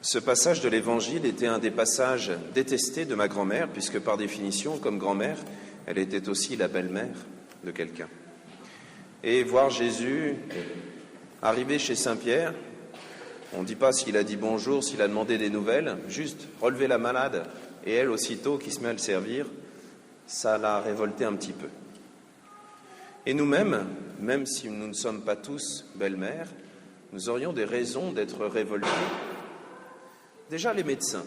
Ce passage de l'Évangile était un des passages détestés de ma grand-mère, puisque par définition, comme grand-mère, elle était aussi la belle-mère de quelqu'un. Et voir Jésus arriver chez Saint-Pierre, on ne dit pas s'il a dit bonjour, s'il a demandé des nouvelles, juste relever la malade, et elle aussitôt qui se met à le servir, ça l'a révolté un petit peu. Et nous-mêmes, même si nous ne sommes pas tous belles-mères, nous aurions des raisons d'être révoltés. Déjà les médecins.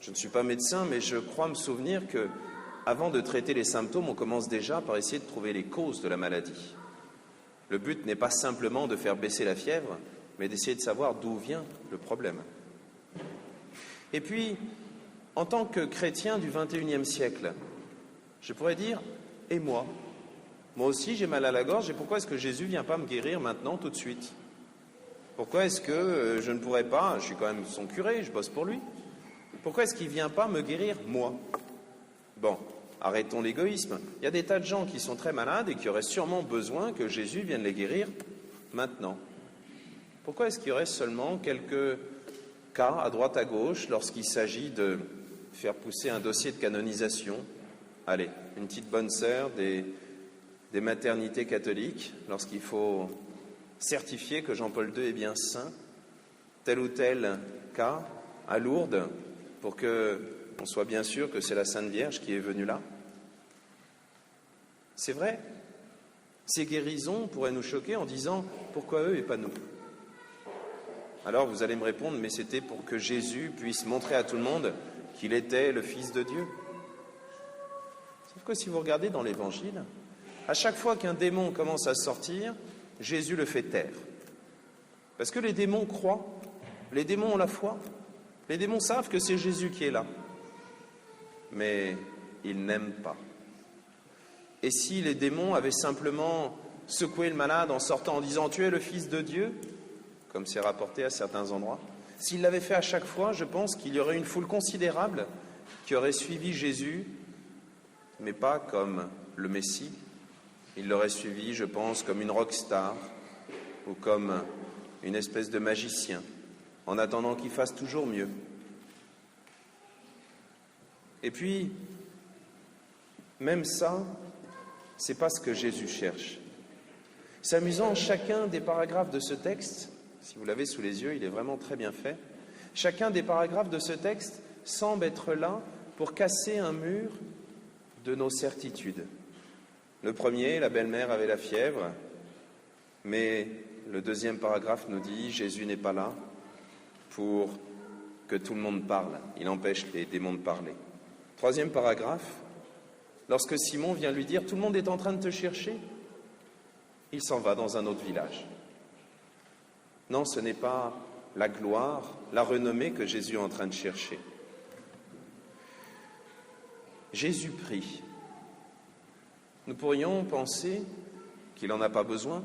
Je ne suis pas médecin, mais je crois me souvenir que, avant de traiter les symptômes, on commence déjà par essayer de trouver les causes de la maladie. Le but n'est pas simplement de faire baisser la fièvre, mais d'essayer de savoir d'où vient le problème. Et puis, en tant que chrétien du XXIe siècle, je pourrais dire, et moi? Moi aussi j'ai mal à la gorge, et pourquoi est-ce que Jésus ne vient pas me guérir maintenant, tout de suite? Pourquoi est-ce que je ne pourrais pas, je suis quand même son curé, je bosse pour lui, pourquoi est-ce qu'il ne vient pas me guérir, moi? Bon, arrêtons l'égoïsme. Il y a des tas de gens qui sont très malades et qui auraient sûrement besoin que Jésus vienne les guérir maintenant. Pourquoi est-ce qu'il y aurait seulement quelques cas à droite à gauche lorsqu'il s'agit de faire pousser un dossier de canonisation? Allez, une petite bonne sœur des maternités catholiques, lorsqu'il faut certifier que Jean-Paul II est bien saint, tel ou tel cas à Lourdes, pour qu'on soit bien sûr que c'est la Sainte Vierge qui est venue là. C'est vrai, ces guérisons pourraient nous choquer en disant « pourquoi eux et pas nous ?» Alors vous allez me répondre « mais c'était pour que Jésus puisse montrer à tout le monde qu'il était le Fils de Dieu ». Sauf que si vous regardez dans l'Évangile, à chaque fois qu'un démon commence à sortir, Jésus le fait taire. Parce que les démons croient, les démons ont la foi, les démons savent que c'est Jésus qui est là. Mais ils n'aiment pas. Et si les démons avaient simplement secoué le malade en sortant en disant « tu es le Fils de Dieu », comme c'est rapporté à certains endroits, s'ils l'avaient fait à chaque fois, je pense qu'il y aurait une foule considérable qui aurait suivi Jésus, mais pas comme le Messie. Il l'aurait suivi, je pense, comme une rockstar ou comme une espèce de magicien, en attendant qu'il fasse toujours mieux. Et puis, même ça, c'est pas ce que Jésus cherche. C'est amusant, chacun des paragraphes de ce texte, si vous l'avez sous les yeux, il est vraiment très bien fait, chacun des paragraphes de ce texte semble être là pour casser un mur de nos certitudes. Le premier, la belle-mère avait la fièvre, mais le deuxième paragraphe nous dit « Jésus n'est pas là pour que tout le monde parle, il empêche les démons de parler ». Troisième paragraphe, lorsque Simon vient lui dire « Tout le monde est en train de te chercher », il s'en va dans un autre village. Non, ce n'est pas la gloire, la renommée que Jésus est en train de chercher. Jésus prie. Nous pourrions penser qu'il n'en a pas besoin.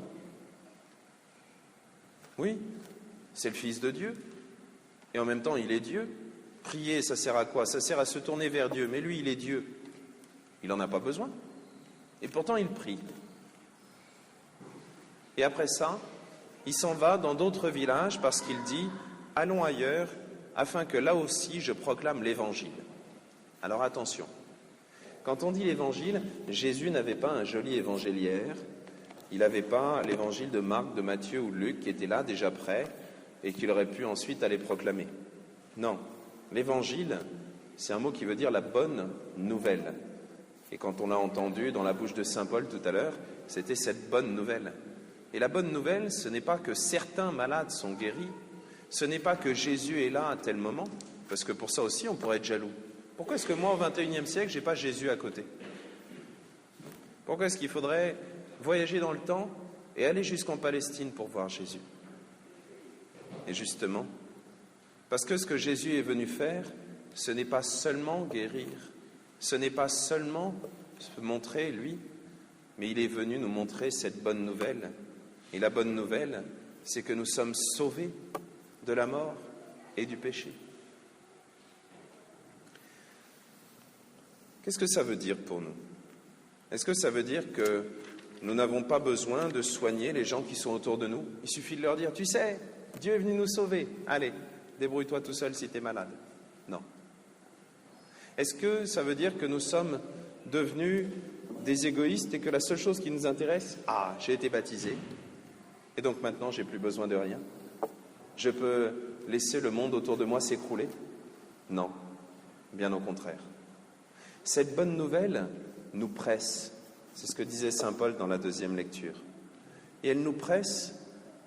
Oui, c'est le Fils de Dieu. Et en même temps, il est Dieu. Prier, ça sert à quoi? Ça sert à se tourner vers Dieu. Mais lui, il est Dieu. Il n'en a pas besoin. Et pourtant, il prie. Et après ça, il s'en va dans d'autres villages parce qu'il dit « Allons ailleurs, afin que là aussi je proclame l'Évangile ». Alors attention. Quand on dit l'Évangile, Jésus n'avait pas un joli évangéliaire, il n'avait pas l'Évangile de Marc, de Matthieu ou de Luc qui était là déjà prêt et qu'il aurait pu ensuite aller proclamer. Non, l'Évangile, c'est un mot qui veut dire la bonne nouvelle. Et quand on l'a entendu dans la bouche de saint Paul tout à l'heure, c'était cette bonne nouvelle. Et la bonne nouvelle, ce n'est pas que certains malades sont guéris, ce n'est pas que Jésus est là à tel moment, parce que pour ça aussi on pourrait être jaloux. Pourquoi est-ce que moi, au XXIe siècle, je n'ai pas Jésus à côté? Pourquoi est-ce qu'il faudrait voyager dans le temps et aller jusqu'en Palestine pour voir Jésus? Et justement, parce que ce que Jésus est venu faire, ce n'est pas seulement guérir, ce n'est pas seulement se montrer, lui, mais il est venu nous montrer cette bonne nouvelle. Et la bonne nouvelle, c'est que nous sommes sauvés de la mort et du péché. Qu'est-ce que ça veut dire pour nous? Est-ce que ça veut dire que nous n'avons pas besoin de soigner les gens qui sont autour de nous? Il suffit de leur dire « Tu sais, Dieu est venu nous sauver. Allez, débrouille-toi tout seul si tu es malade. Non. Est-ce que ça veut dire que nous sommes devenus des égoïstes et que la seule chose qui nous intéresse, j'ai été baptisé, et donc maintenant j'ai plus besoin de rien. Je peux laisser le monde autour de moi s'écrouler? Non, bien au contraire. Cette bonne nouvelle nous presse, c'est ce que disait saint Paul dans la deuxième lecture. Et elle nous presse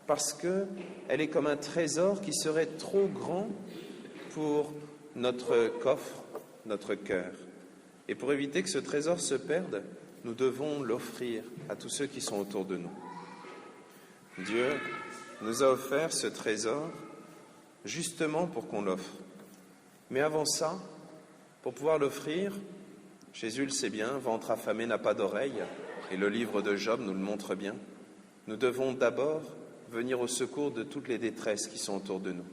parce qu'elle est comme un trésor qui serait trop grand pour notre coffre, notre cœur. Et pour éviter que ce trésor se perde, nous devons l'offrir à tous ceux qui sont autour de nous. Dieu nous a offert ce trésor justement pour qu'on l'offre. Mais avant ça, pour pouvoir l'offrir, Jésus le sait bien, ventre affamé n'a pas d'oreille, et le livre de Job nous le montre bien, nous devons d'abord venir au secours de toutes les détresses qui sont autour de nous.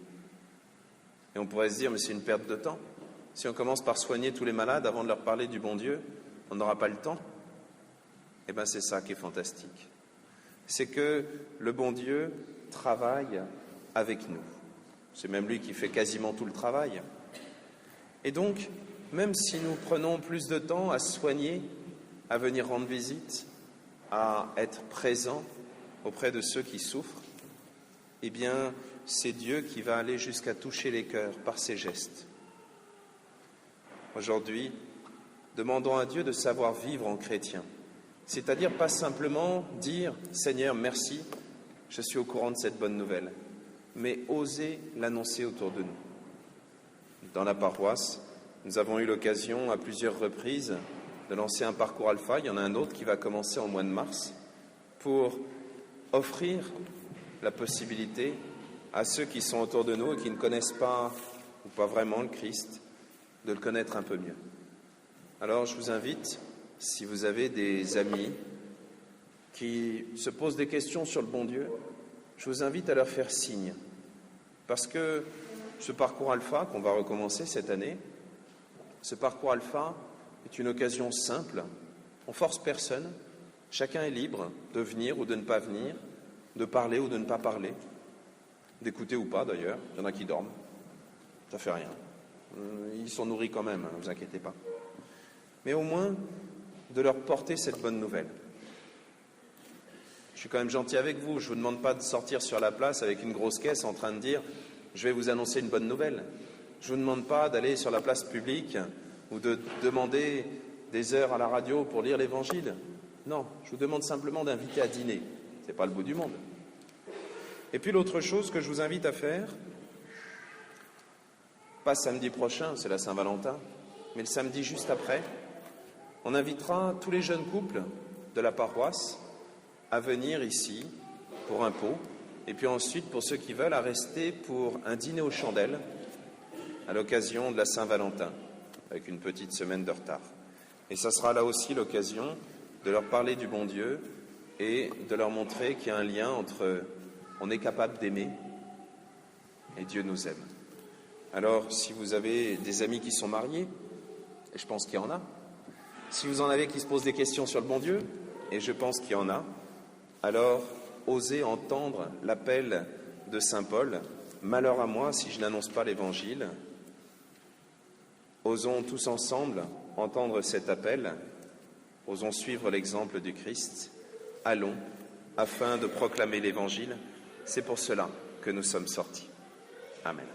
Et on pourrait se dire, mais c'est une perte de temps. Si on commence par soigner tous les malades avant de leur parler du bon Dieu, on n'aura pas le temps. Eh bien, c'est ça qui est fantastique. C'est que le bon Dieu travaille avec nous. C'est même lui qui fait quasiment tout le travail. Et donc, même si nous prenons plus de temps à soigner, à venir rendre visite, à être présents auprès de ceux qui souffrent, eh bien, c'est Dieu qui va aller jusqu'à toucher les cœurs par ses gestes. Aujourd'hui, demandons à Dieu de savoir vivre en chrétien, c'est-à-dire pas simplement dire « Seigneur, merci, je suis au courant de cette bonne nouvelle », mais oser l'annoncer autour de nous. Dans la paroisse, nous avons eu l'occasion à plusieurs reprises de lancer un parcours alpha. Il y en a un autre qui va commencer en mois de mars pour offrir la possibilité à ceux qui sont autour de nous et qui ne connaissent pas ou pas vraiment le Christ, de le connaître un peu mieux. Alors je vous invite, si vous avez des amis qui se posent des questions sur le bon Dieu, je vous invite à leur faire signe. Parce que ce parcours alpha qu'on va recommencer cette année, ce parcours alpha est une occasion simple. On force personne. Chacun est libre de venir ou de ne pas venir, de parler ou de ne pas parler, d'écouter ou pas d'ailleurs. Il y en a qui dorment. Ça fait rien. Ils sont nourris quand même, ne vous inquiétez pas. Mais au moins, de leur porter cette bonne nouvelle. Je suis quand même gentil avec vous. Je ne vous demande pas de sortir sur la place avec une grosse caisse en train de dire « je vais vous annoncer une bonne nouvelle ». Je ne vous demande pas d'aller sur la place publique ou de demander des heures à la radio pour lire l'Évangile. Non, je vous demande simplement d'inviter à dîner. Ce n'est pas le bout du monde. Et puis l'autre chose que je vous invite à faire, pas samedi prochain, c'est la Saint-Valentin, mais le samedi juste après, on invitera tous les jeunes couples de la paroisse à venir ici pour un pot, et puis ensuite, pour ceux qui veulent, à rester pour un dîner aux chandelles à l'occasion de la Saint-Valentin, avec une petite semaine de retard. Et ça sera là aussi l'occasion de leur parler du bon Dieu et de leur montrer qu'il y a un lien entre on est capable d'aimer et Dieu nous aime. Alors, si vous avez des amis qui sont mariés, et je pense qu'il y en a, si vous en avez qui se posent des questions sur le bon Dieu, et je pense qu'il y en a, alors osez entendre l'appel de saint Paul, « Malheur à moi si je n'annonce pas l'Évangile ». Osons tous ensemble entendre cet appel, osons suivre l'exemple du Christ, allons afin de proclamer l'Évangile. C'est pour cela que nous sommes sortis. Amen.